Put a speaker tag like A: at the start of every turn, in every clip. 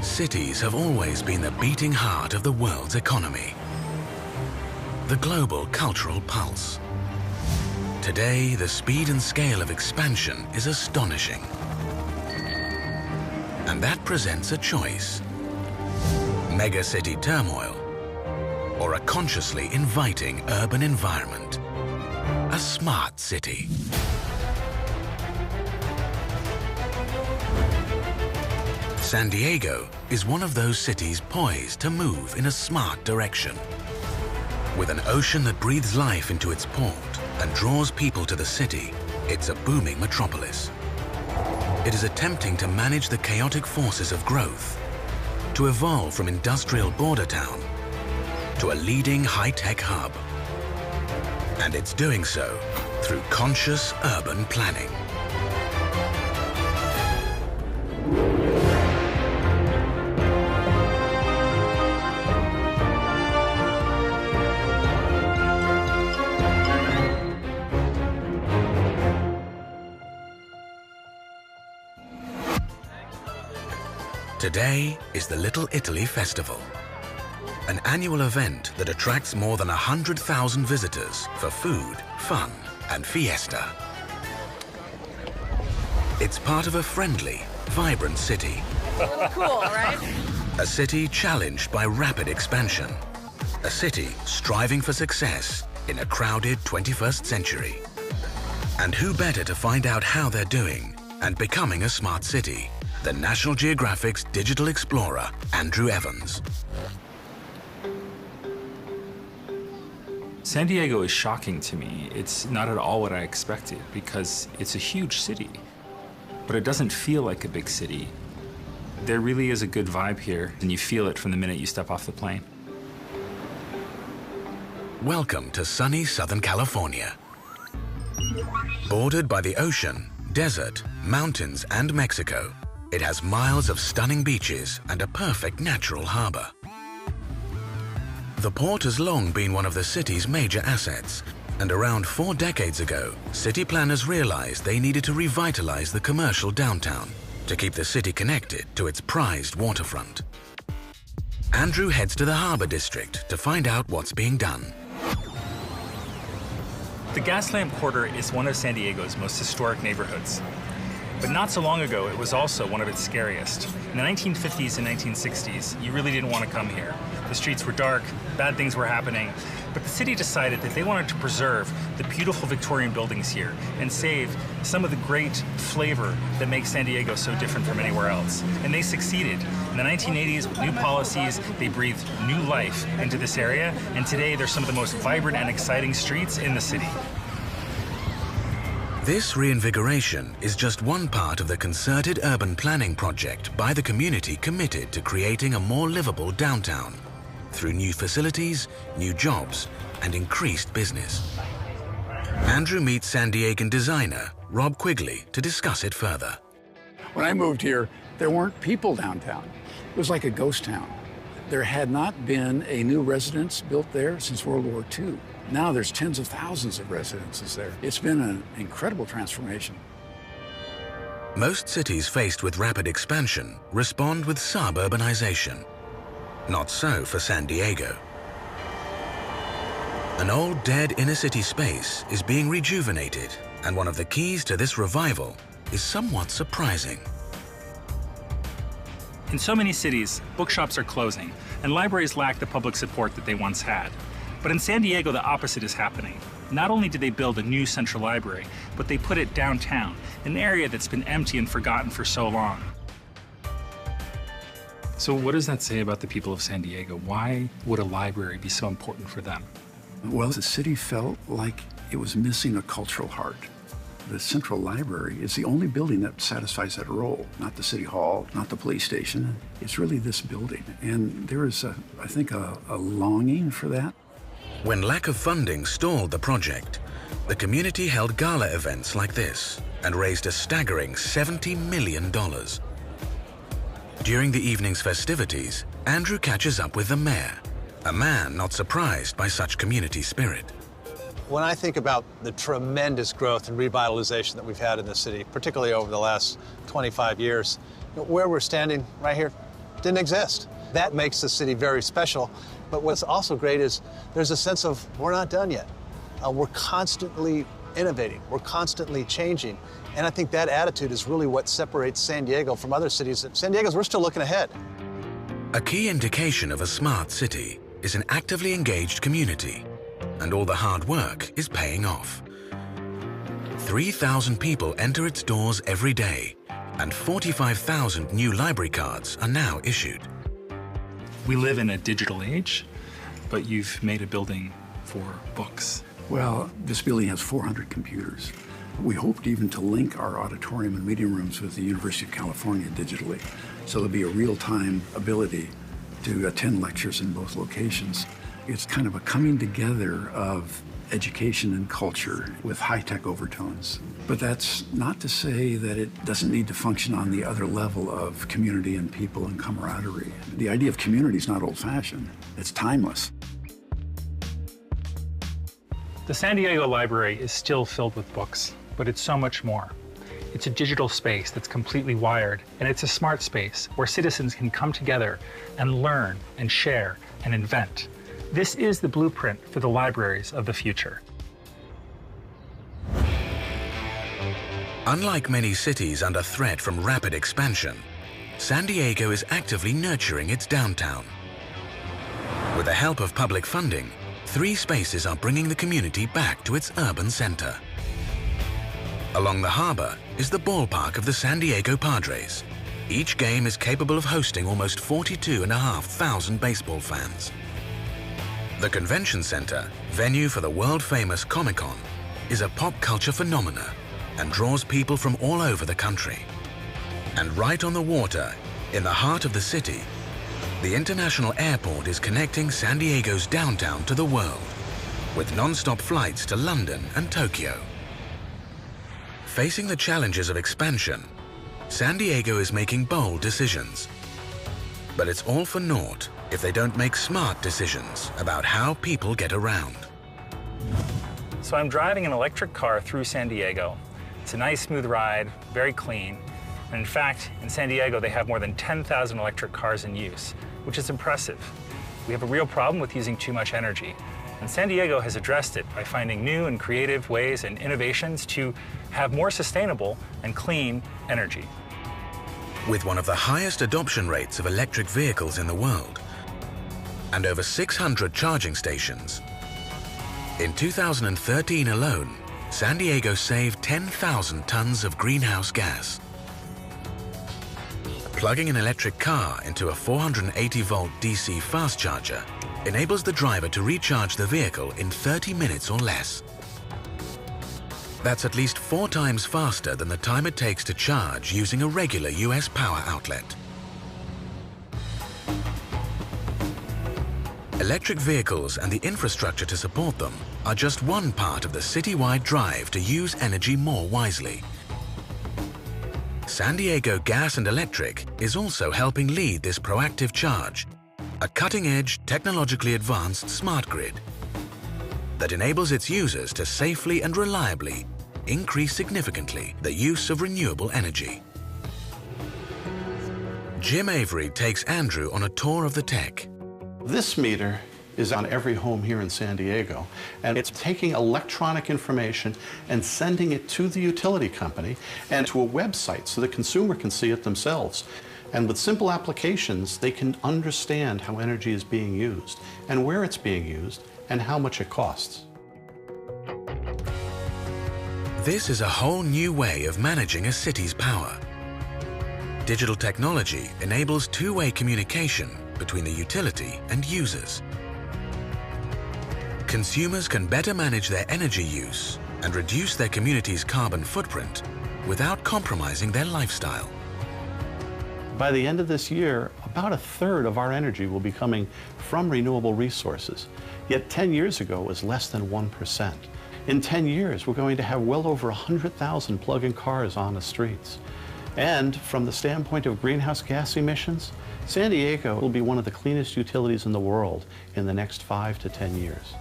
A: Cities have always been the beating heart of the world's economy, the global cultural pulse. Today, the speed and scale of expansion is astonishing. And that presents a choice: megacity turmoil or a consciously inviting urban environment, a smart city. San Diego is one of those cities poised to move in a smart direction. With an ocean that breathes life into its port and draws people to the city, it's a booming metropolis. It is attempting to manage the chaotic forces of growth, to evolve from industrial border town to a leading high-tech hub. And it's doing so through conscious urban planning. Today is the Little Italy Festival, an annual event that attracts more than 100,000 visitors for food, fun, and fiesta. It's part of a friendly, vibrant city.
B: Cool, right?
A: A city challenged by rapid expansion. A city striving for success in a crowded 21st century. And who better to find out how they're doing and becoming a smart city than National Geographic's digital explorer, Andrew Evans.
C: San Diego is shocking to me. It's not at all what I expected because it's a huge city, but it doesn't feel like a big city. There really is a good vibe here, and you feel it from the minute you step off the plane.
A: Welcome to sunny Southern California. Bordered by the ocean, desert, mountains, and Mexico, it has miles of stunning beaches and a perfect natural harbor. The port has long been one of the city's major assets, and around 4 decades ago, city planners realized they needed to revitalize the commercial downtown to keep the city connected to its prized waterfront. Andrew heads to the harbor district to find out what's being done.
C: The Gaslamp Quarter is one of San Diego's most historic neighborhoods. But not so long ago, it was also one of its scariest. In the 1950s and 1960s, you really didn't want to come here. The streets were dark, bad things were happening, but the city decided that they wanted to preserve the beautiful Victorian buildings here and save some of the great flavor that makes San Diego so different from anywhere else. And they succeeded. In the 1980s, with new policies, they breathed new life into this area, and today they're some of the most vibrant and exciting streets in the city.
A: This reinvigoration is just one part of the concerted urban planning project by the community committed to creating a more livable downtown through new facilities, new jobs, and increased business. Andrew meets San Diegan designer Rob Quigley to discuss it further.
D: When I moved here, there weren't people downtown. It was like a ghost town. There had not been a new residence built there since World War II. Now there's tens of thousands of residences there. It's been an incredible transformation.
A: Most cities faced with rapid expansion respond with suburbanization. Not so for San Diego. An old, dead inner-city space is being rejuvenated, and one of the keys to this revival is somewhat surprising.
C: In so many cities, bookshops are closing, and libraries lack the public support that they once had. But in San Diego, the opposite is happening. Not only did they build a new central library, but they put it downtown, an area that's been empty and forgotten for so long. So what does that say about the people of San Diego? Why would a library be so important for them?
D: Well, the city felt like it was missing a cultural heart. The Central Library is the only building that satisfies that role, not the City Hall, not the police station. It's really this building. And there is, I think, a longing for that.
A: When lack of funding stalled the project, the community held gala events like this and raised a staggering $70 million. During the evening's festivities, Andrew catches up with the mayor, a man not surprised by such community spirit.
E: When I think about the tremendous growth and revitalization that we've had in the city, particularly over the last 25 years, Where we're standing right here didn't exist. That makes the city very special. But what's also great is there's a sense of we're not done yet. We're constantly innovating. We're constantly changing. And I think that attitude is really what separates San Diego from other cities. San Diego's, we're still looking ahead.
A: A key indication of a smart city is an actively engaged community, and all the hard work is paying off. 3,000 people enter its doors every day, and 45,000 new library cards are now issued.
C: We live in a digital age, but you've made a building for books.
D: Well, this building has 400 computers. We hoped even to link our auditorium and meeting rooms with the University of California digitally, so there'll be a real-time ability to attend lectures in both locations. It's kind of a coming together of education and culture with high-tech overtones. But that's not to say that it doesn't need to function on the other level of community and people and camaraderie. The idea of community is not old-fashioned. It's timeless.
C: The San Diego Library is still filled with books, but it's so much more. It's a digital space that's completely wired, and it's a smart space where citizens can come together and learn and share and invent. This is the blueprint for the libraries of the future.
A: Unlike many cities under threat from rapid expansion, San Diego is actively nurturing its downtown. With the help of public funding, 3 spaces are bringing the community back to its urban center. Along the harbor is the ballpark of the San Diego Padres. Each game is capable of hosting almost 42,500 baseball fans. The convention center, venue for the world-famous Comic-Con, is a pop culture phenomena and draws people from all over the country. And right on the water, in the heart of the city, the international airport is connecting San Diego's downtown to the world, with non-stop flights to London and Tokyo. Facing the challenges of expansion, San Diego is making bold decisions. But it's all for naught if they don't make smart decisions about how people get around.
C: So I'm driving an electric car through San Diego. It's a nice, smooth ride, very clean. And in fact, in San Diego, they have more than 10,000 electric cars in use, which is impressive. We have a real problem with using too much energy. And San Diego has addressed it by finding new and creative ways and innovations to have more sustainable and clean energy.
A: With one of the highest adoption rates of electric vehicles in the world, and over 600 charging stations, in 2013 alone, San Diego saved 10,000 tons of greenhouse gas. Plugging an electric car into a 480-volt DC fast charger enables the driver to recharge the vehicle in 30 minutes or less. That's at least 4 times faster than the time it takes to charge using a regular US power outlet. Electric vehicles and the infrastructure to support them are just one part of the citywide drive to use energy more wisely. San Diego Gas and Electric is also helping lead this proactive charge, a cutting-edge, technologically advanced smart grid that enables its users to safely and reliably increase significantly the use of renewable energy. Jim Avery takes Andrew on a tour of the tech.
B: This meter is on every home here in San Diego, and it's taking electronic information and sending it to the utility company and to a website so the consumer can see it themselves. And with simple applications, they can understand how energy is being used and where it's being used and how much it costs.
A: This is a whole new way of managing a city's power. Digital technology enables two-way communication between the utility and users. Consumers can better manage their energy use and reduce their community's carbon footprint without compromising their lifestyle.
B: By the end of this year, about 1/3 of our energy will be coming from renewable resources. Yet 10 years ago, it was less than 1%. In 10 years, we're going to have well over 100,000 plug-in cars on the streets. And from the standpoint of greenhouse gas emissions, San Diego will be one of the cleanest utilities in the world in the next 5 to 10 years.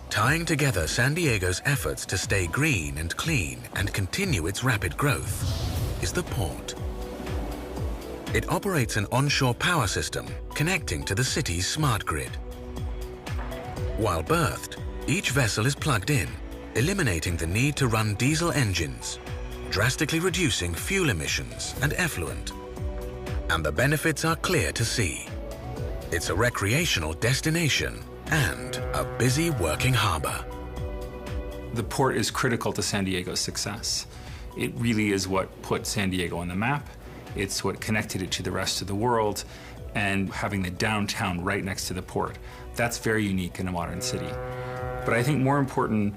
A: Tying together San Diego's efforts to stay green and clean and continue its rapid growth is the port. It operates an onshore power system connecting to the city's smart grid. While berthed, each vessel is plugged in, eliminating the need to run diesel engines, drastically reducing fuel emissions and effluent. And the benefits are clear to see. It's a recreational destination and a busy working harbor.
C: The port is critical to San Diego's success. It really is what put San Diego on the map. It's what connected it to the rest of the world, and having the downtown right next to the port. That's very unique in a modern city. But I think more important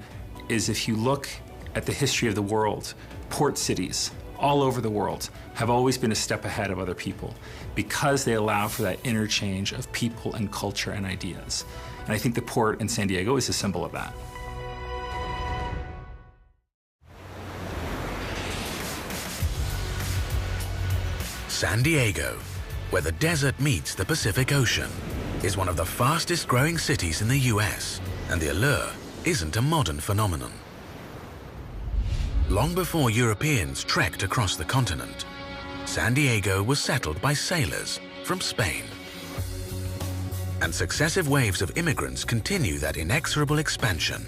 C: is if you look at the history of the world, port cities all over the world have always been a step ahead of other people because they allow for that interchange of people and culture and ideas. And I think the port in San Diego is a symbol of that.
A: San Diego, where the desert meets the Pacific Ocean, is one of the fastest growing cities in the US, and the allure isn't a modern phenomenon. Long before Europeans trekked across the continent, San Diego was settled by sailors from Spain. And successive waves of immigrants continue that inexorable expansion.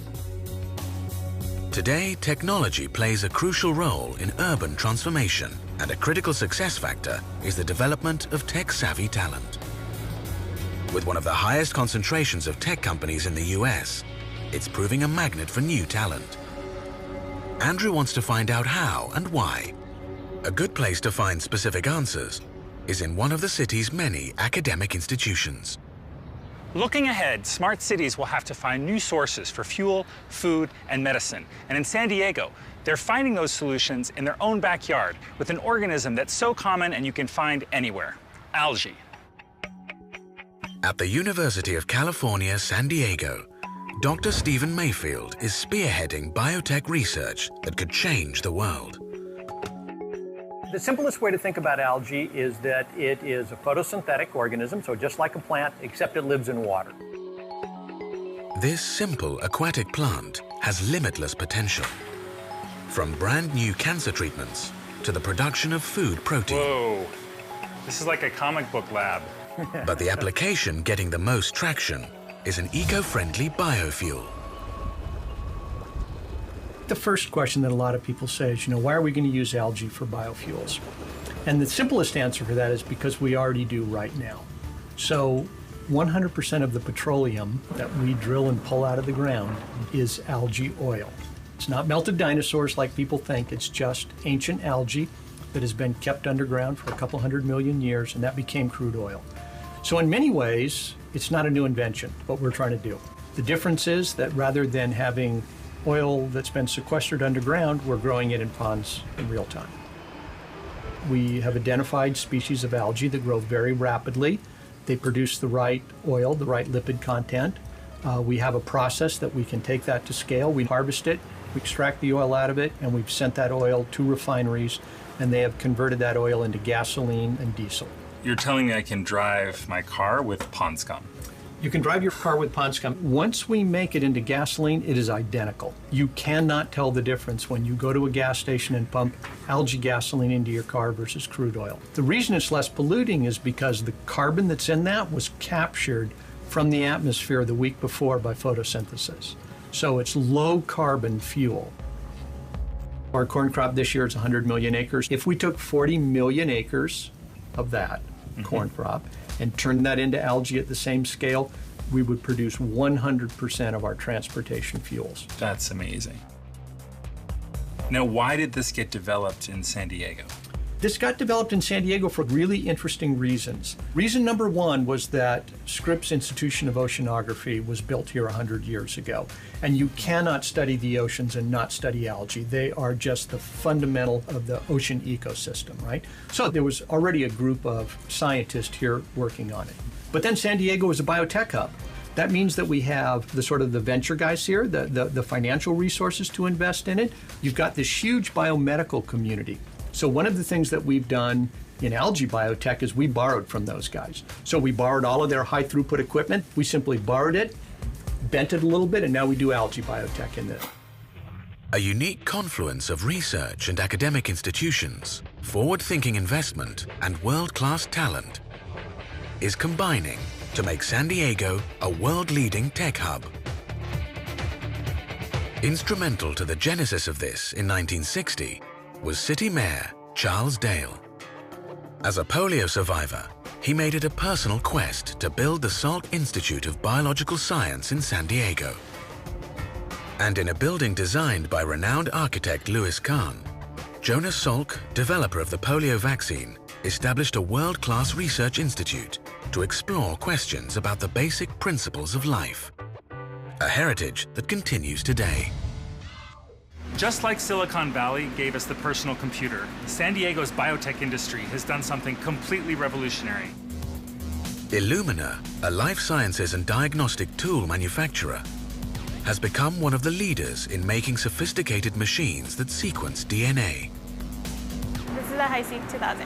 A: Today, technology plays a crucial role in urban transformation, and a critical success factor is the development of tech-savvy talent. With one of the highest concentrations of tech companies in the US, it's proving a magnet for new talent. Andrew wants to find out how and why. A good place to find specific answers is in one of the city's many academic institutions.
C: Looking ahead, smart cities will have to find new sources for fuel, food, and medicine. And in San Diego, they're finding those solutions in their own backyard with an organism that's so common and you can find anywhere: algae.
A: At the University of California, San Diego, Dr. Stephen Mayfield is spearheading biotech research that could change the world.
F: The simplest way to think about algae is that it is a photosynthetic organism, so just like a plant, except it lives in water.
A: This simple aquatic plant has limitless potential. From brand new cancer treatments to the production of food protein.
C: Whoa, this is like a comic book lab.
A: But the application getting the most traction is an eco-friendly biofuel.
G: The first question that a lot of people say is, why are we going to use algae for biofuels? And the simplest answer for that is because we already do right now. So 100% of the petroleum that we drill and pull out of the ground is algae oil. It's not melted dinosaurs like people think. It's just ancient algae that has been kept underground for a couple 100 million years, and that became crude oil. So in many ways, it's not a new invention, what we're trying to do. The difference is that rather than having oil that's been sequestered underground, we're growing it in ponds in real time. We have identified species of algae that grow very rapidly. They produce the right oil, the right lipid content. We have a process that we can take that to scale. We harvest it, we extract the oil out of it, and we've sent that oil to refineries, and they have converted that oil into gasoline and diesel.
C: You're telling me I can drive my car with pond scum?
G: You can drive your car with pond scum. Once we make it into gasoline, it is identical. You cannot tell the difference when you go to a gas station and pump algae gasoline into your car versus crude oil. The reason it's less polluting is because the carbon that's in that was captured from the atmosphere the week before by photosynthesis. So it's low carbon fuel. Our corn crop this year is 100 million acres. If we took 40 million acres of that corn crop and turned that into algae at the same scale, we would produce 100% of our transportation fuels.
C: That's amazing. Now, why did this get developed in San Diego?
G: This got developed in San Diego for really interesting reasons. Reason number one was that Scripps Institution of Oceanography was built here 100 years ago. And you cannot study the oceans and not study algae. They are just the fundamental of the ocean ecosystem, right? So there was already a group of scientists here working on it. But then San Diego is a biotech hub. That means that we have the sort of the venture guys here, the financial resources to invest in it. You've got this huge biomedical community. So one of the things that we've done in algae biotech is we borrowed from those guys. So we borrowed all of their high throughput equipment. We simply borrowed it, bent it a little bit, and now we do algae biotech in this.
A: a unique confluence of research and academic institutions, forward-thinking investment, and world-class talent, is combining to make San Diego a world-leading tech hub. Instrumental to the genesis of this in 1960 was City Mayor Charles Dale. As a polio survivor, he made it a personal quest to build the Salk Institute of Biological Science in San Diego. And in a building designed by renowned architect Louis Kahn, Jonas Salk, developer of the polio vaccine, established a world-class research institute to explore questions about the basic principles of life, a heritage that continues today.
C: Just like Silicon Valley gave us the personal computer, San Diego's biotech industry has done something completely revolutionary.
A: Illumina, a life sciences and diagnostic tool manufacturer, has become one of the leaders in making sophisticated machines that sequence DNA.
H: This is the HiSeq 2000.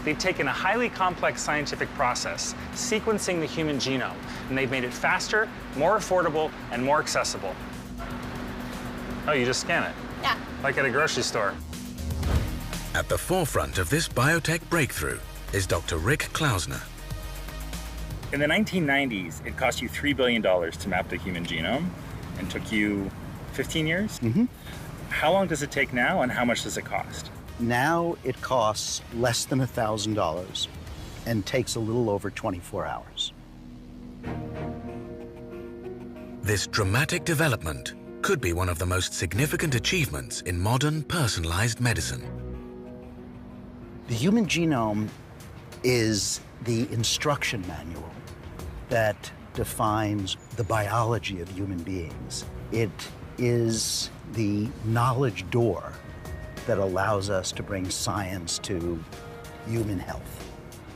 C: They've taken a highly complex scientific process, sequencing the human genome, and they've made it faster, more affordable, and more accessible. Oh, you just scan it?
H: Yeah.
C: Like at a grocery store.
A: At the forefront of this biotech breakthrough is Dr. Rick Klausner.
C: In the 1990s, it cost you $3 billion to map the human genome and took you 15 years?
I: Mm-hmm.
C: How long does it take now, and how much does it cost?
I: Now it costs less than $1,000 and takes a little over 24 hours.
A: This dramatic development could be one of the most significant achievements in modern personalized medicine.
I: The human genome is the instruction manual that defines the biology of human beings. It is the knowledge door that allows us to bring science to human health.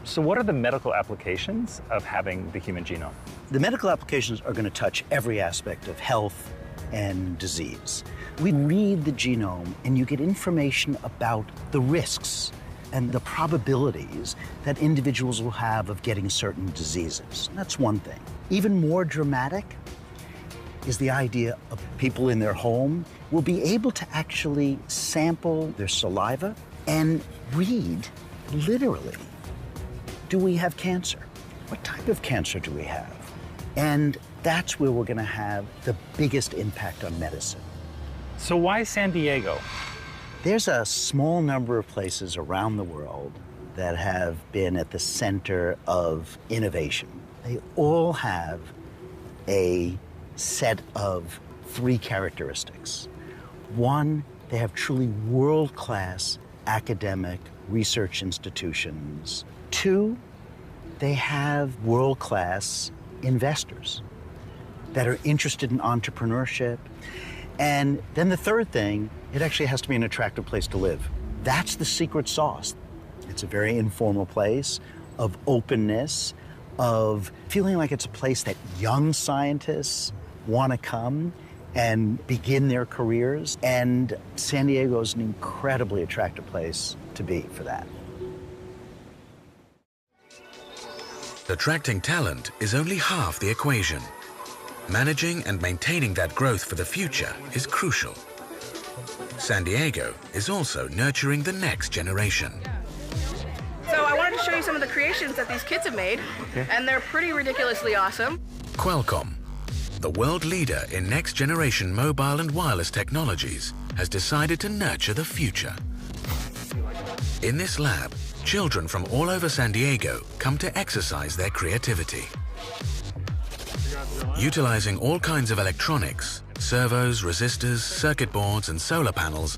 C: So what are the medical applications of having the human genome?
I: The medical applications are going to touch every aspect of health and disease. We read the genome and you get information about the risks and the probabilities that individuals will have of getting certain diseases. That's one thing. Even more dramatic is the idea of people in their home will be able to actually sample their saliva and read, literally, do we have cancer? What type of cancer do we have? And that's where we're going to have the biggest impact on medicine.
C: So why San Diego?
I: There's a small number of places around the world that have been at the center of innovation. They all have a set of three characteristics. One, they have truly world-class academic research institutions. Two, they have world-class investors that are interested in entrepreneurship. And then the third thing, it actually has to be an attractive place to live. That's the secret sauce. It's a very informal place of openness, of feeling like it's a place that young scientists want to come and begin their careers. And San Diego is an incredibly attractive place to be for that.
A: Attracting talent is only half the equation. Managing and maintaining that growth for the future is crucial. San Diego is also nurturing the next generation.
J: So I wanted to show you some of the creations that these kids have made, and they're pretty ridiculously awesome.
A: Qualcomm, the world leader in next-generation mobile and wireless technologies, has decided to nurture the future. In this lab, children from all over San Diego come to exercise their creativity. Utilizing all kinds of electronics, servos, resistors, circuit boards, and solar panels,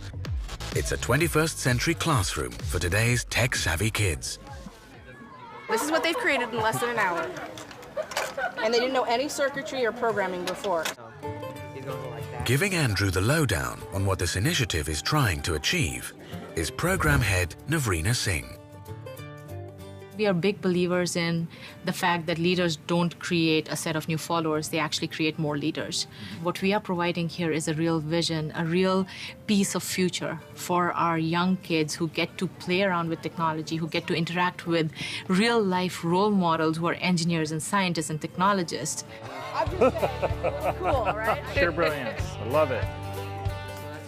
A: it's a 21st century classroom for today's tech-savvy kids.
J: This is what they've created in less than an hour. And they didn't know any circuitry or programming before.
A: Giving Andrew the lowdown on what this initiative is trying to achieve is program head Navrina Singh.
K: We are big believers in the fact that leaders don't create a set of new followers, they actually create more leaders. What we are providing here is a real vision, a real piece of future for our young kids who get to play around with technology, who get to interact with real-life role models who are engineers and scientists and technologists.
J: I'm just saying, cool, right?
C: Pure brilliance. I love it.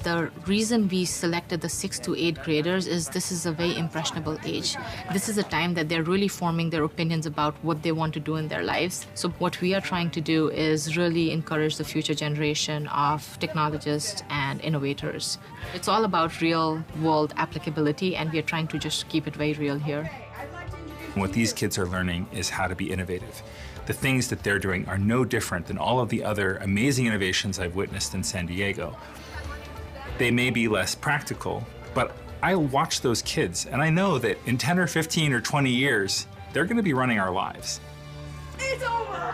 K: The reason we selected the 6th to 8th graders is this is a very impressionable age. This is a time that they're really forming their opinions about what they want to do in their lives. So what we are trying to do is really encourage the future generation of technologists and innovators. It's all about real-world applicability, and we are trying to just keep it very real here.
C: What these kids are learning is how to be innovative. The things that they're doing are no different than all of the other amazing innovations I've witnessed in San Diego. They may be less practical, but I watch those kids and I know that in 10 or 15 or 20 years, they're going to be running our lives.
L: It's over!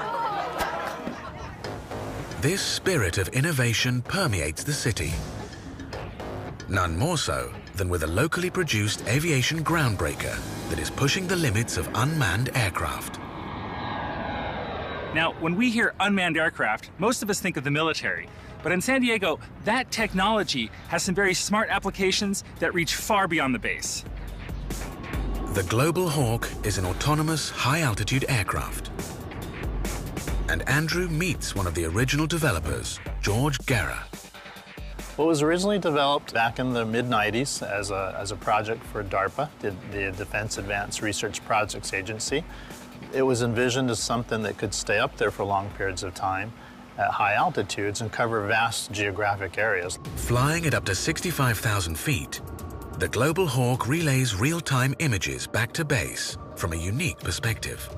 A: This spirit of innovation permeates the city. None more so than with a locally produced aviation groundbreaker that is pushing the limits of unmanned aircraft.
C: Now, when we hear unmanned aircraft, most of us think of the military. But in San Diego, that technology has some very smart applications that reach far beyond the base.
A: The Global Hawk is an autonomous, high-altitude aircraft. And Andrew meets one of the original developers, George Guerra.
E: Well, it was originally developed back in the mid-90s as a project for DARPA, the Defense Advanced Research Projects Agency. It was envisioned as something that could stay up there for long periods of time at high altitudes and cover vast geographic areas.
A: Flying at up to 65,000 feet, the Global Hawk relays real-time images back to base from a unique perspective.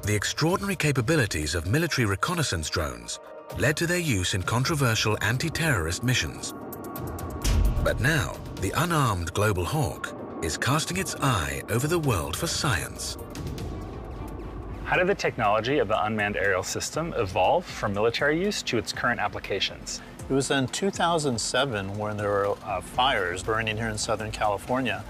A: The extraordinary capabilities of military reconnaissance drones led to their use in controversial anti-terrorist missions. But now, the unarmed Global Hawk is casting its eye over the world for science.
C: How did the technology of the unmanned aerial system evolve from military use to its current applications?
E: It was in 2007 when there were fires burning here in Southern California.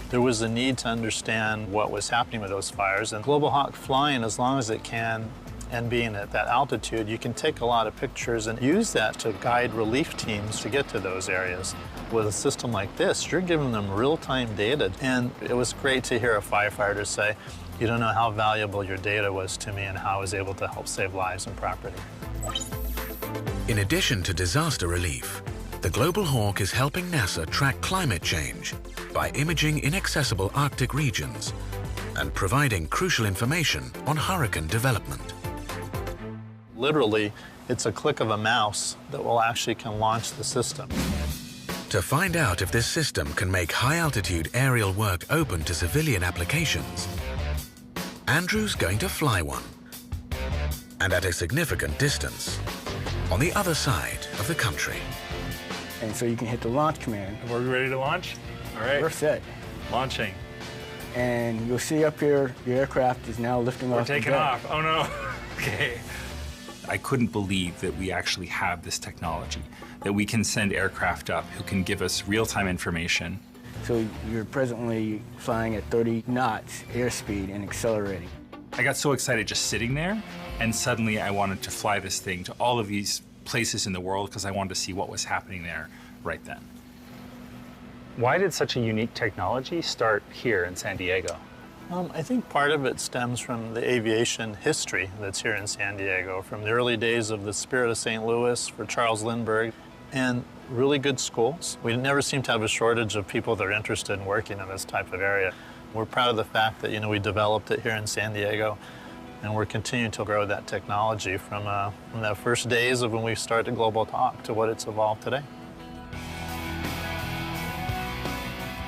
E: There was a need to understand what was happening with those fires. And Global Hawk flying as long as it can and being at that altitude, you can take a lot of pictures and use that to guide relief teams to get to those areas. With a system like this, you're giving them real-time data. And it was great to hear a firefighter say, "You don't know how valuable your data was to me and how I was able to help save lives and property."
A: In addition to disaster relief, the Global Hawk is helping NASA track climate change by imaging inaccessible Arctic regions and providing crucial information on hurricane development.
E: Literally, it's a click of a mouse that will actually can launch the system.
A: To find out if this system can make high-altitude aerial work open to civilian applications, Andrew's going to fly one, and at a significant distance, on the other side of the country.
M: And so you can hit the launch command.
C: Are we ready to launch? All right.
M: We're set.
C: Launching.
M: And you'll see up here, the aircraft is now lifting off.
C: We're taking off. Oh no. Okay. I couldn't believe that we actually have this technology, that we can send aircraft up who can give us real-time information.
M: So you're presently flying at 30 knots airspeed and accelerating.
C: I got so excited just sitting there, and suddenly I wanted to fly this thing to all of these places in the world because I wanted to see what was happening there right then. Why did such a unique technology start here in San Diego?
E: I think part of it stems from the aviation history that's here in San Diego, from the early days of the Spirit of St. Louis for Charles Lindbergh, and really good schools. We never seem to have a shortage of people that are interested in working in this type of area. We're proud of the fact that, we developed it here in San Diego, and we're continuing to grow that technology from the first days of when we started Global Talk to what it's evolved today.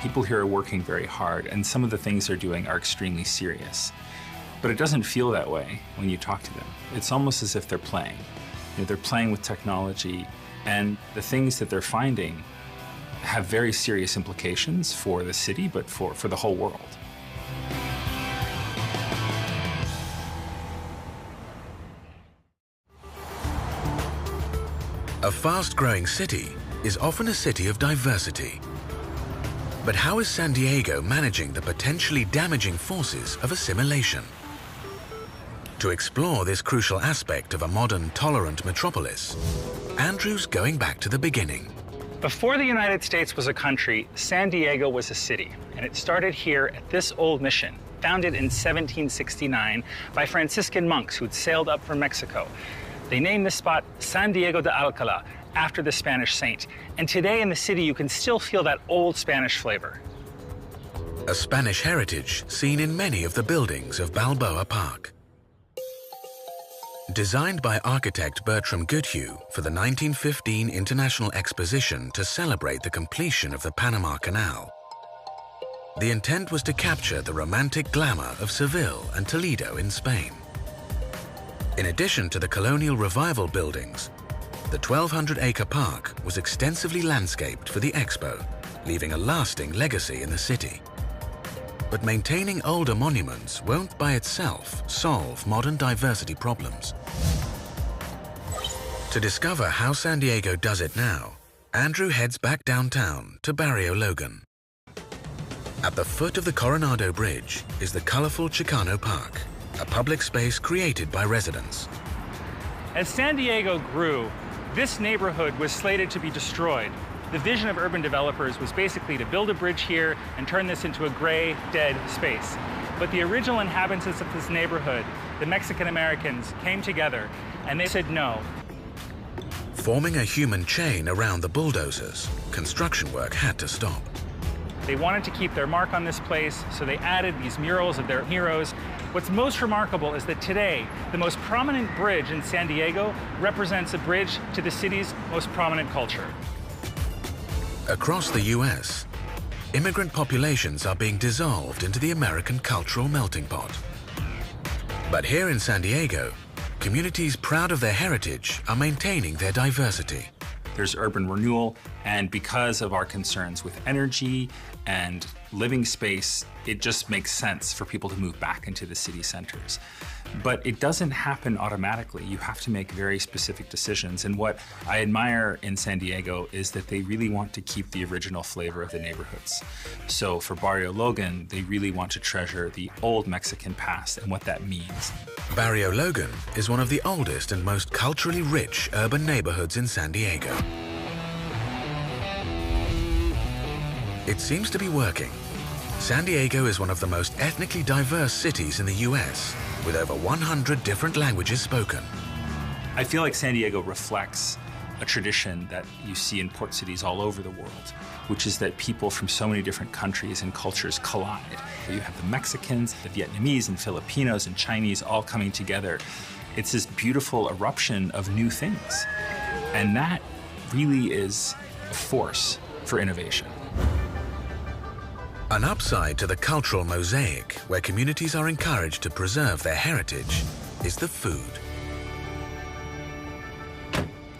C: People here are working very hard, and some of the things they're doing are extremely serious. But it doesn't feel that way when you talk to them. It's almost as if they're playing. They're playing with technology, and the things that they're finding have very serious implications for the city, but for the whole world.
A: A fast-growing city is often a city of diversity. But how is San Diego managing the potentially damaging forces of assimilation? To explore this crucial aspect of a modern, tolerant metropolis, Andrew's going back to the beginning.
C: Before the United States was a country, San Diego was a city, and it started here at this old mission, founded in 1769 by Franciscan monks who'd sailed up from Mexico. They named this spot San Diego de Alcala, after the Spanish saint. And today in the city, you can still feel that old Spanish flavor.
A: A Spanish heritage seen in many of the buildings of Balboa Park. Designed by architect Bertram Goodhue for the 1915 International Exposition to celebrate the completion of the Panama Canal, the intent was to capture the romantic glamour of Seville and Toledo in Spain. In addition to the colonial revival buildings, the 1,200-acre park was extensively landscaped for the expo, leaving a lasting legacy in the city. But maintaining older monuments won't by itself solve modern diversity problems. To discover how San Diego does it now, Andrew heads back downtown to Barrio Logan. At the foot of the Coronado Bridge is the colorful Chicano Park, a public space created by residents.
C: As San Diego grew, this neighborhood was slated to be destroyed. The vision of urban developers was basically to build a bridge here and turn this into a gray, dead space. But the original inhabitants of this neighborhood, the Mexican Americans, came together and they said no.
A: Forming a human chain around the bulldozers, construction work had to stop.
C: They wanted to keep their mark on this place, so they added these murals of their heroes. What's most remarkable is that today, the most prominent bridge in San Diego represents a bridge to the city's most prominent culture.
A: Across the US, immigrant populations are being dissolved into the American cultural melting pot. But here in San Diego, communities proud of their heritage are maintaining their diversity.
C: There's urban renewal, and because of our concerns with energy and living space, it just makes sense for people to move back into the city centers. But it doesn't happen automatically. You have to make very specific decisions. And what I admire in San Diego is that they really want to keep the original flavor of the neighborhoods. So for Barrio Logan, they really want to treasure the old Mexican past and what that means.
A: Barrio Logan is one of the oldest and most culturally rich urban neighborhoods in San Diego. It seems to be working. San Diego is one of the most ethnically diverse cities in the US, with over 100 different languages spoken.
C: I feel like San Diego reflects a tradition that you see in port cities all over the world, which is that people from so many different countries and cultures collide. You have the Mexicans, the Vietnamese, and Filipinos, and Chinese all coming together. It's this beautiful eruption of new things. And that really is a force for innovation.
A: An upside to the cultural mosaic, where communities are encouraged to preserve their heritage, is the food.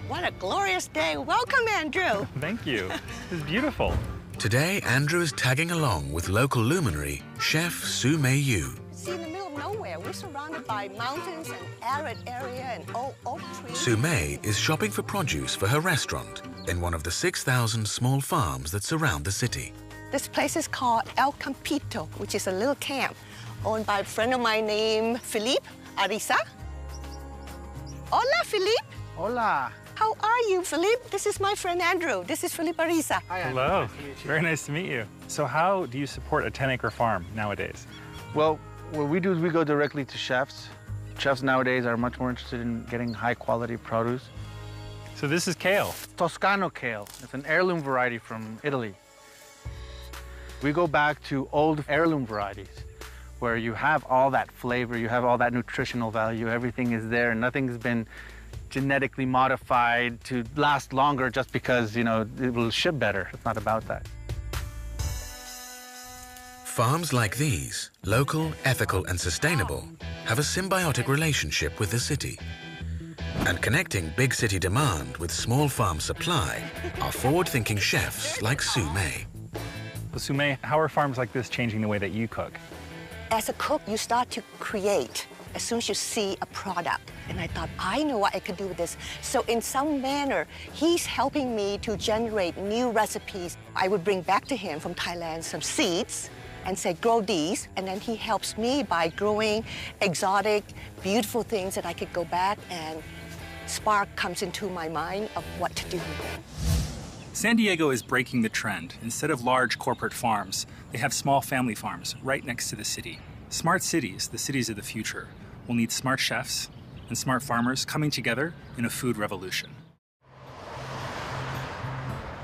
N: What a glorious day. Welcome, Andrew.
C: Thank you. This is beautiful.
A: Today, Andrew is tagging along with local luminary, Chef Su Mei Yu.
N: See, in the middle of nowhere, we're surrounded by mountains and arid area and oak trees.
A: Su Mei is shopping for produce for her restaurant in one of the 6,000 small farms that surround the city.
N: This place is called El Campito, which is a little camp owned by a friend of mine named Felipe Ariza. Hola, Felipe.
O: Hola.
N: How are you, Felipe? This is my friend Andrew. This is Felipe Ariza.
O: Hi,
C: hello.
O: Nice to meet you.
C: Very nice to meet you. So how do you support a 10-acre farm nowadays?
O: Well, what we do is we go directly to chefs. Chefs nowadays are much more interested in getting high-quality produce.
C: So this is kale.
O: Toscano kale. It's an heirloom variety from Italy. We go back to old heirloom varieties where you have all that flavor, you have all that nutritional value, everything is there, and nothing's been genetically modified to last longer just because, you know, it will ship better. It's not about that.
A: Farms like these, local, ethical, and sustainable, have a symbiotic relationship with the city. And connecting big city demand with small farm supply are forward-thinking chefs like Su Mei.
C: So Su Mei, how are farms like this changing the way that you cook?
N: As a cook, you start to create as soon as you see a product. And I thought, I know what I could do with this. So in some manner, he's helping me to generate new recipes. I would bring back to him from Thailand some seeds and say, grow these. And then he helps me by growing exotic, beautiful things that I could go back and spark comes into my mind of what to do with them.
C: San Diego is breaking the trend. Instead of large corporate farms, they have small family farms right next to the city. Smart cities, the cities of the future, will need smart chefs and smart farmers coming together in a food revolution.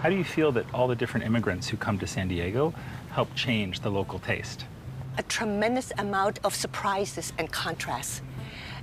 C: How do you feel that all the different immigrants who come to San Diego help change the local taste?
N: A tremendous amount of surprises and contrasts.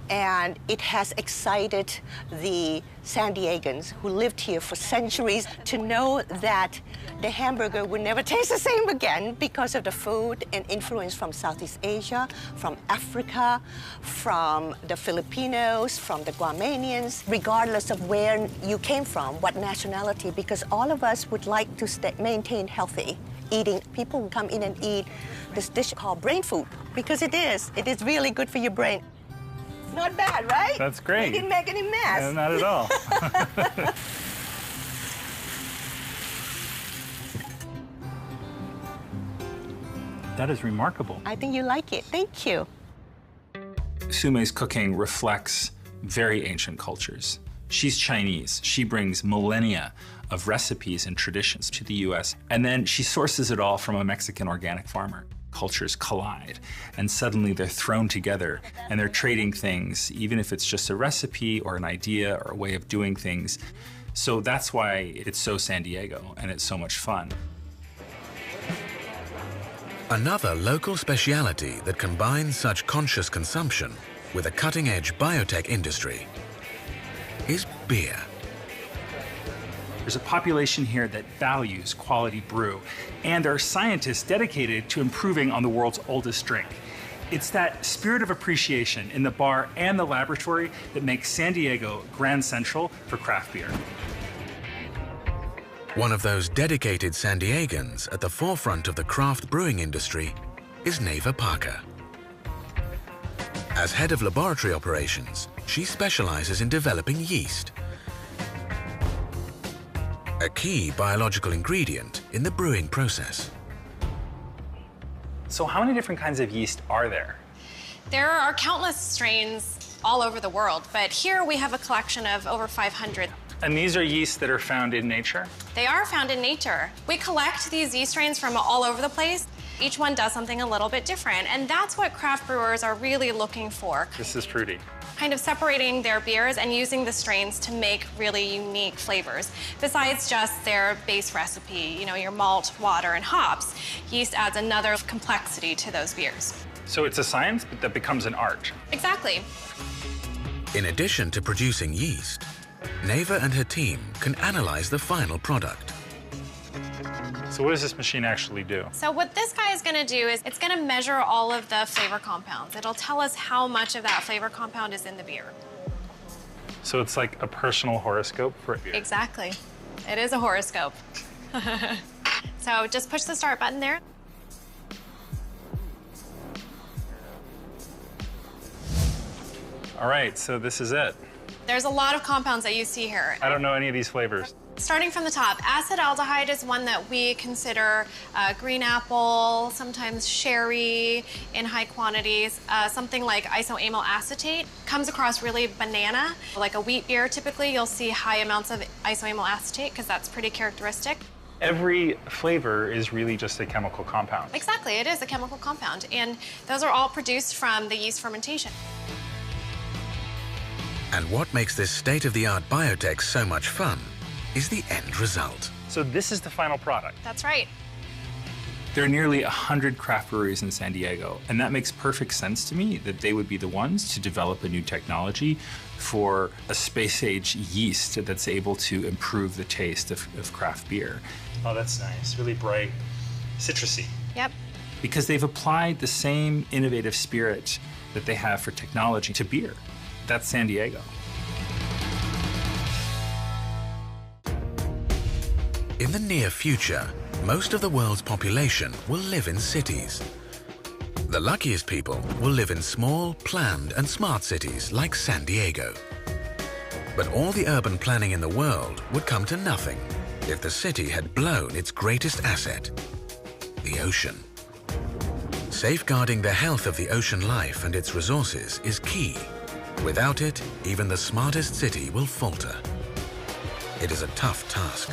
N: And it has excited the San Diegans who lived here for centuries to know that the hamburger will never taste the same again because of the food and influence from Southeast Asia, from Africa, from the Filipinos, from the Guamanians, regardless of where you came from, what nationality, because all of us would like to maintain healthy eating. People come in and eat this dish called brain food because it is really good for your brain. Not bad, right?
C: That's great.
N: They didn't make any mess.
C: No, not at all. That is remarkable.
N: I think you like it. Thank you.
C: Sumei's cooking reflects very ancient cultures. She's Chinese. She brings millennia of recipes and traditions to the US, and then she sources it all from a Mexican organic farmer. Cultures collide, and suddenly they're thrown together, and they're trading things, even if it's just a recipe or an idea or a way of doing things. So that's why it's so San Diego, and it's so much fun.
A: Another local speciality that combines such conscious consumption with a cutting-edge biotech industry is beer.
C: There's a population here that values quality brew, and there are scientists dedicated to improving on the world's oldest drink. It's that spirit of appreciation in the bar and the laboratory that makes San Diego Grand Central for craft beer.
A: One of those dedicated San Diegans at the forefront of the craft brewing industry is Neva Parker. As head of laboratory operations, she specializes in developing yeast, a key biological ingredient in the brewing process.
C: So how many different kinds of yeast are there?
P: There are countless strains all over the world, but here we have a collection of over 500.
C: And these are yeasts that are found in nature?
P: They are found in nature. We collect these yeast strains from all over the place. Each one does something a little bit different, and that's what craft brewers are really looking for.
C: This is fruity.
P: Kind of separating their beers and using the strains to make really unique flavors. Besides just their base recipe, you know, your malt, water, and hops, yeast adds another complexity to those beers.
C: So it's a science, but that becomes an art.
P: Exactly.
A: In addition to producing yeast, Neva and her team can analyze the final product.
C: So what does this machine actually do?
P: So what this guy is gonna do is it's gonna measure all of the flavor compounds. It'll tell us how much of that flavor compound is in the beer.
C: So it's like a personal horoscope for beer.
P: Exactly. It is a horoscope. So just push the start button there.
C: All right, so this is it.
P: There's a lot of compounds that you see here.
C: I don't know any of these flavors.
P: Starting from the top, acetaldehyde is one that we consider green apple, sometimes sherry in high quantities. Something like isoamyl acetate comes across really banana. Like a wheat beer, typically you'll see high amounts of isoamyl acetate because that's pretty characteristic.
C: Every flavor is really just a chemical compound.
P: Exactly, it is a chemical compound, and those are all produced from the yeast fermentation.
A: And what makes this state-of-the-art biotech so much fun is the end result.
C: So this is the final product.
P: That's right.
C: There are nearly 100 craft breweries in San Diego, and that makes perfect sense to me that they would be the ones to develop a new technology for a space-age yeast that's able to improve the taste of craft beer. Oh, that's nice, really bright, citrusy.
P: Yep.
C: Because they've applied the same innovative spirit that they have for technology to beer. That's San Diego.
A: In the near future, most of the world's population will live in cities. The luckiest people will live in small, planned and smart cities like San Diego. But all the urban planning in the world would come to nothing if the city had blown its greatest asset, the ocean. Safeguarding the health of the ocean life and its resources is key. Without it, even the smartest city will falter. It is a tough task.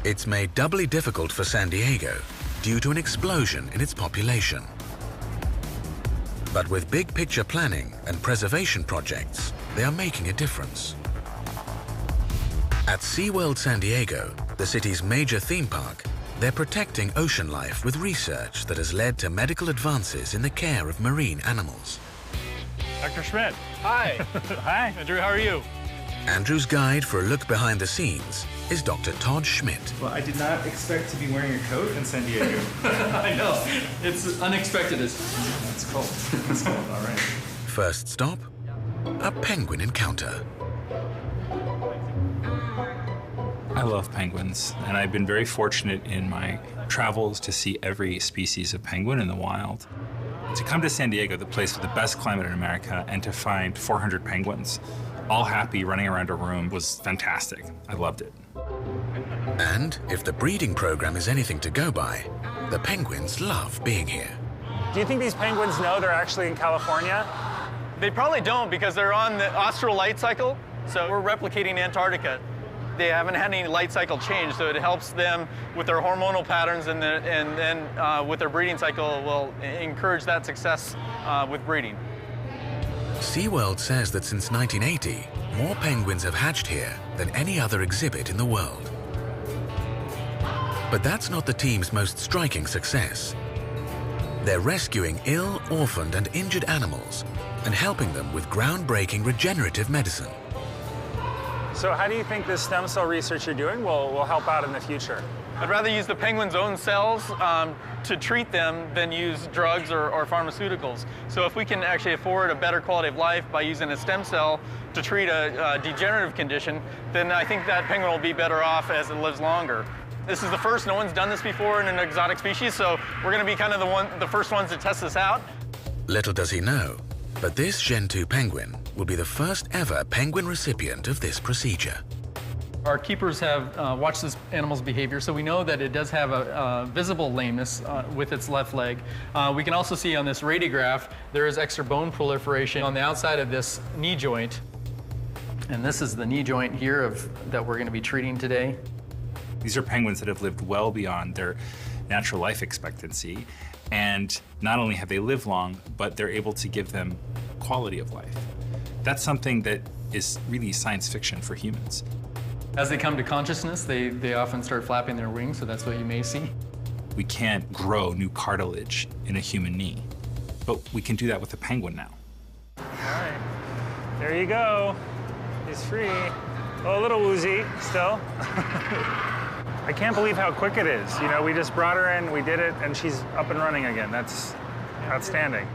A: It's made doubly difficult for San Diego due to an explosion in its population. But with big picture planning and preservation projects, they are making a difference. At SeaWorld San Diego, the city's major theme park, they're protecting ocean life with research that has led to medical advances in the care of marine animals.
C: Dr. Schmidt.
Q: Hi.
C: Hi.
Q: Andrew, how are you?
A: Andrew's guide for a look behind the scenes is Dr. Todd Schmidt.
Q: Well, I did not expect to be wearing a coat in San Diego. I know. It's unexpected. It's cold. It's cold, all right.
A: First stop, a penguin encounter.
C: I love penguins, and I've been very fortunate in my travels to see every species of penguin in the wild. To come to San Diego, the place with the best climate in America, and to find 400 penguins, all happy, running around a room, was fantastic. I loved it.
A: And if the breeding program is anything to go by, the penguins love being here.
C: Do you think these penguins know they're actually in California?
Q: They probably don't because they're on the austral light cycle, so we're replicating Antarctica. They haven't had any light cycle change, so it helps them with their hormonal patterns, and then with their breeding cycle will encourage that success with breeding.
A: SeaWorld says that since 1980, more penguins have hatched here than any other exhibit in the world. But that's not the team's most striking success. They're rescuing ill, orphaned, and injured animals and helping them with groundbreaking regenerative medicine.
C: So how do you think this stem cell research you're doing will help out in the future?
Q: I'd rather use the penguin's own cells to treat them than use drugs or pharmaceuticals. So if we can actually afford a better quality of life by using a stem cell to treat a degenerative condition, then I think that penguin will be better off as it lives longer. This is the first, no one's done this before in an exotic species, so we're going to be kind of the first ones to test this out.
A: Little does he know, but this Gen 2 penguin will be the first ever penguin recipient of this procedure.
R: Our keepers have watched this animal's behavior, so we know that it does have a visible lameness with its left leg. We can also see on this radiograph there is extra bone proliferation on the outside of this knee joint. And this is the knee joint here that we're going to be treating today.
C: These are penguins that have lived well beyond their natural life expectancy. And not only have they lived long, but they're able to give them quality of life. That's something that is really science fiction for humans.
R: As they come to consciousness, they often start flapping their wings, so that's what you may see.
C: We can't grow new cartilage in a human knee, but we can do that with a penguin now. All right, there you go. He's free. Oh, a little woozy still. I can't believe how quick it is. You know, we just brought her in, we did it, and she's up and running again. That's outstanding.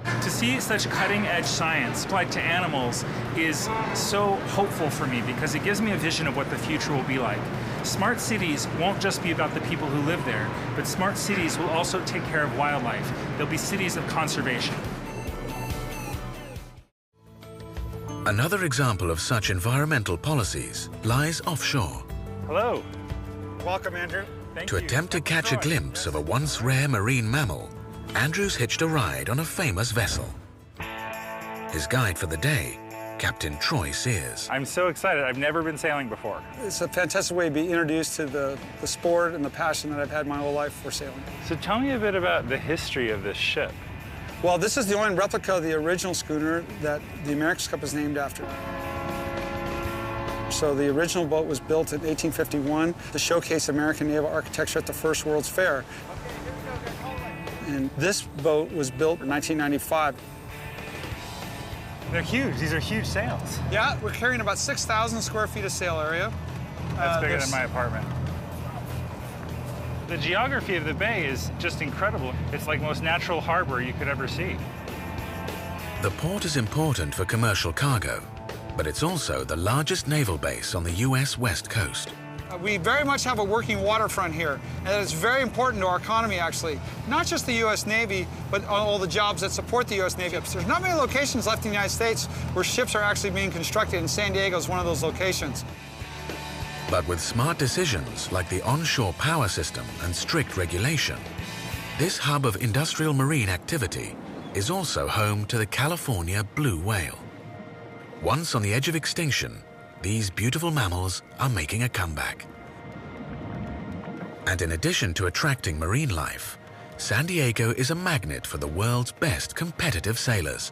C: To see such cutting-edge science applied to animals is so hopeful for me because it gives me a vision of what the future will be like. Smart cities won't just be about the people who live there, but smart cities will also take care of wildlife. They'll be cities of conservation.
A: Another example of such environmental policies lies offshore.
C: Hello.
Q: Welcome, Andrew.
A: To attempt to catch a glimpse of a once rare marine mammal, Andrew's hitched a ride on a famous vessel. His guide for the day, Captain Troy Sears.
C: I'm so excited. I've never been sailing before.
S: It's a fantastic way to be introduced to the sport and the passion that I've had my whole life for sailing.
C: So tell me a bit about the history of this ship.
S: Well, this is the only replica of the original schooner that the America's Cup is named after. So the original boat was built in 1851 to showcase American naval architecture at the first World's Fair. And this boat was built in 1995.
C: They're huge. These are huge sails.
S: Yeah, we're carrying about 6,000 square feet of sail area.
C: That's bigger than my apartment. The geography of the bay is just incredible. It's like the most natural harbor you could ever see.
A: The port is important for commercial cargo, but it's also the largest naval base on the U.S. West Coast.
S: We very much have a working waterfront here, and it's very important to our economy, actually. Not just the U.S. Navy, but all the jobs that support the U.S. Navy. There's not many locations left in the United States where ships are actually being constructed, and San Diego is one of those locations.
A: But with smart decisions like the onshore power system and strict regulation, this hub of industrial marine activity is also home to the California blue whale. Once on the edge of extinction, these beautiful mammals are making a comeback. And in addition to attracting marine life, San Diego is a magnet for the world's best competitive sailors.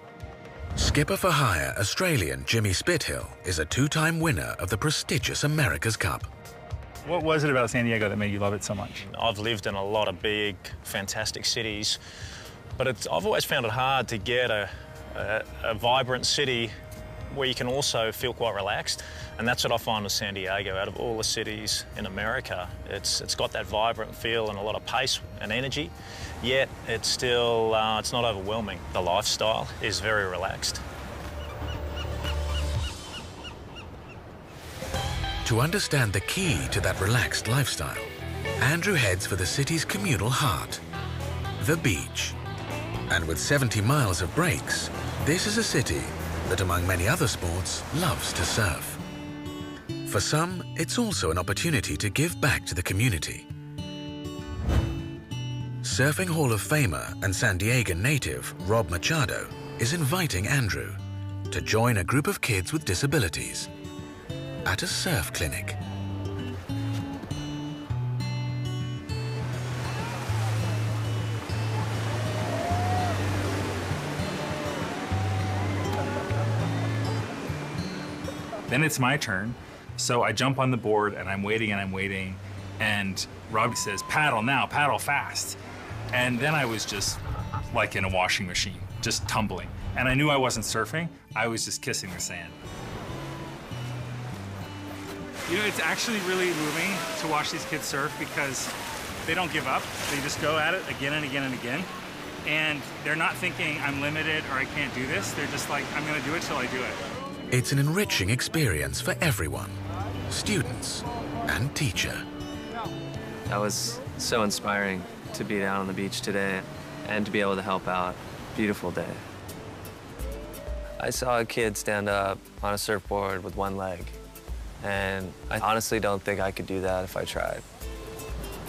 A: Skipper for hire Australian Jimmy Spithill is a two-time winner of the prestigious America's Cup.
C: What was it about San Diego that made you love it so much?
T: I've lived in a lot of big, fantastic cities, but I've always found it hard to get a vibrant city where you can also feel quite relaxed. And that's what I find with San Diego. Out of all the cities in America, it's got that vibrant feel and a lot of pace and energy, yet it's still, it's not overwhelming. The lifestyle is very relaxed.
A: To understand the key to that relaxed lifestyle, Andrew heads for the city's communal heart, the beach. And with 70 miles of breaks, this is a city that, among many other sports, loves to surf. For some, it's also an opportunity to give back to the community. Surfing Hall of Famer and San Diego native Rob Machado is inviting Andrew to join a group of kids with disabilities at a surf clinic.
C: Then it's my turn. So I jump on the board and I'm waiting, and Rob says, paddle now, paddle fast. And then I was just like in a washing machine, just tumbling. And I knew I wasn't surfing, I was just kissing the sand. You know, it's actually really moving to watch these kids surf because they don't give up. They just go at it again and again and again. And they're not thinking I'm limited or I can't do this. They're just like, I'm gonna do it till I do it.
A: It's an enriching experience for everyone, students and teacher.
U: That was so inspiring to be down on the beach today and to be able to help out. Beautiful day. I saw a kid stand up on a surfboard with one leg, and I honestly don't think I could do that if I tried.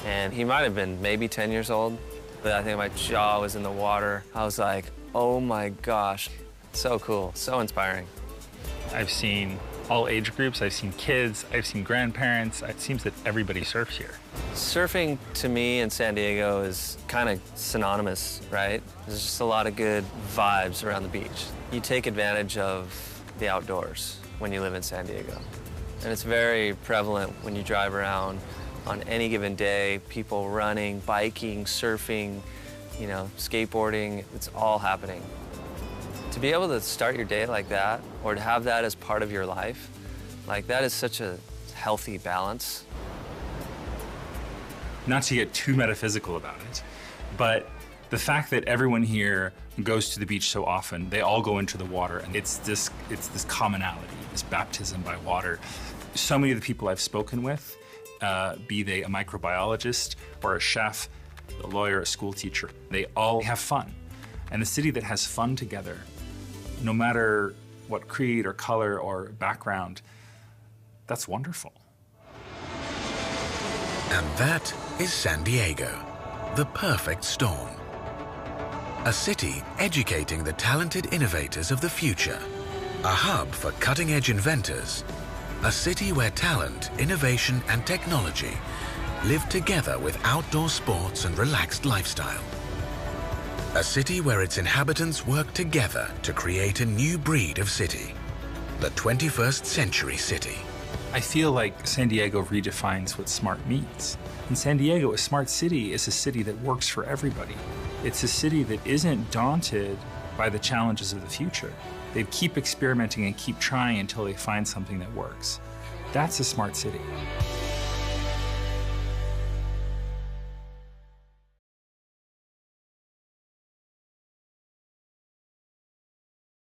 U: And he might have been maybe 10 years old, but I think my jaw was in the water. I was like, oh my gosh, so cool, so inspiring.
C: I've seen all age groups, I've seen kids, I've seen grandparents. It seems that everybody surfs here.
U: Surfing to me in San Diego is kind of synonymous, right? There's just a lot of good vibes around the beach. You take advantage of the outdoors when you live in San Diego. And it's very prevalent when you drive around on any given day, people running, biking, surfing, you know, skateboarding, it's all happening. To be able to start your day like that, or to have that as part of your life, like that is such a healthy balance.
C: Not to get too metaphysical about it, but the fact that everyone here goes to the beach so often, they all go into the water, and it's this commonality, this baptism by water. So many of the people I've spoken with, be they a microbiologist or a chef, a lawyer, a school teacher, they all have fun. And a city that has fun together, no matter what creed or color or background, that's wonderful.
A: And that is San Diego, the perfect storm. A city educating the talented innovators of the future. A hub for cutting-edge inventors. A city where talent, innovation, and technology live together with outdoor sports and relaxed lifestyle. A city where its inhabitants work together to create a new breed of city. The 21st century city.
C: I feel like San Diego redefines what smart means. In San Diego, a smart city is a city that works for everybody. It's a city that isn't daunted by the challenges of the future. They keep experimenting and keep trying until they find something that works. That's a smart city.